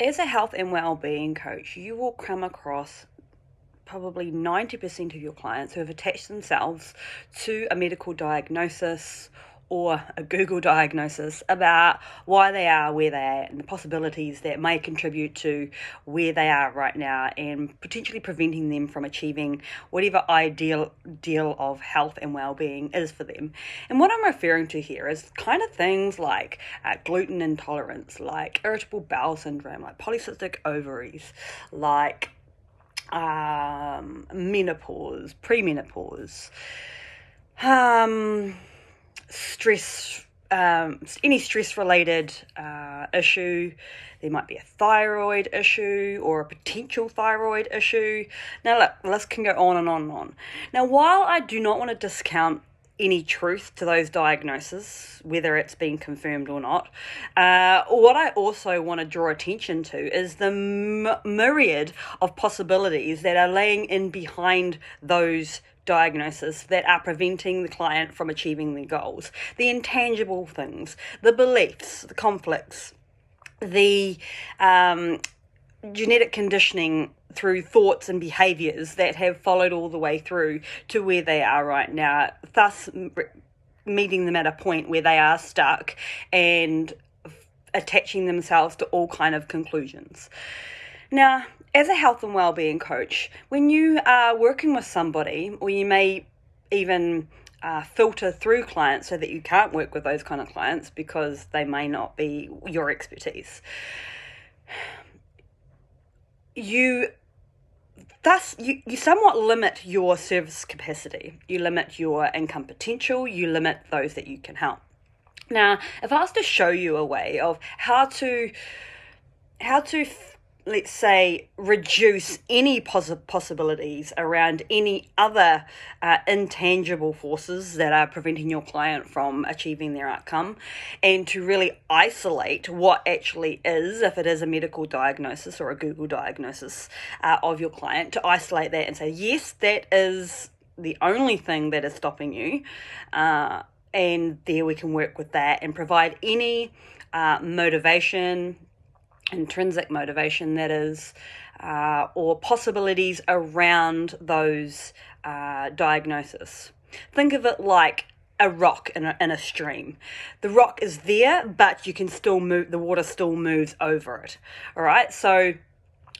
As a health and well-being coach, you will come across probably 90% of your clients who have attached themselves to a medical diagnosis or a Google diagnosis about why they are where they are and the possibilities that may contribute to where they are right now and potentially preventing them from achieving whatever ideal of health and well-being is for them. And what I'm referring to here is kind of things like gluten intolerance, like irritable bowel syndrome, like polycystic ovaries, like menopause, premenopause, stress, any stress-related issue. There might be a thyroid issue or a potential thyroid issue. Now look, the list can go on and on and on. Now, while I do not want to discount any truth to those diagnoses, whether it's been confirmed or not, what I also want to draw attention to is the myriad of possibilities that are laying in behind those diagnosis that are preventing the client from achieving their goals. The intangible things, the beliefs, the conflicts, the genetic conditioning through thoughts and behaviours that have followed all the way through to where they are right now, thus meeting them at a point where they are stuck and attaching themselves to all kind of conclusions. Now, as a health and wellbeing coach, when you are working with somebody, or you may even filter through clients so that you can't work with those kind of clients because they may not be your expertise, you somewhat limit your service capacity. You limit your income potential. You limit those that you can help. Now, if I was to show you a way of how to let's say, reduce any possibilities around any other intangible forces that are preventing your client from achieving their outcome, and to really isolate what actually is, if it is a medical diagnosis or a Google diagnosis of your client, to isolate that and say, yes, that is the only thing that is stopping you, and there we can work with that and provide any motivation, intrinsic motivation that is, or possibilities around those diagnoses. Think of it like a rock in a stream. The rock is there, but you can still move, the water still moves over it. All right, so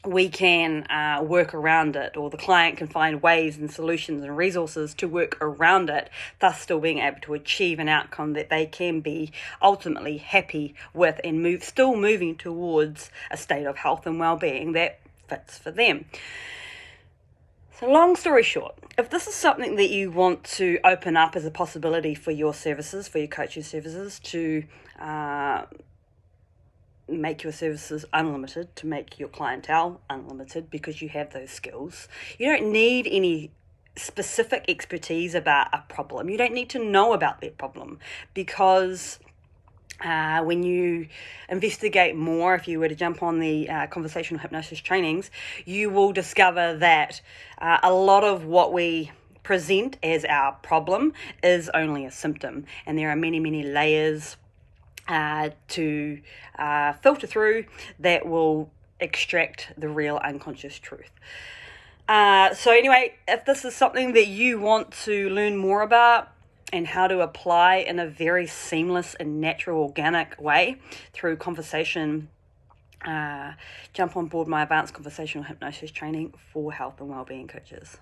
we can work around it, or the client can find ways and solutions and resources to work around it, thus still being able to achieve an outcome that they can be ultimately happy with and still moving towards a state of health and well-being that fits for them. So long story short, if this is something that you want to open up as a possibility for your services, for your coaching services, to make your services unlimited, to make your clientele unlimited, because you have those skills. You don't need any specific expertise about a problem. You don't need to know about that problem, because when you investigate more, if you were to jump on the conversational hypnosis trainings, you will discover that a lot of what we present as our problem is only a symptom, and there are many, many layers to filter through that will extract the real unconscious truth. So anyway, if this is something that you want to learn more about and how to apply in a very seamless and natural, organic way through conversation, jump on board my advanced conversational hypnosis training for health and wellbeing coaches.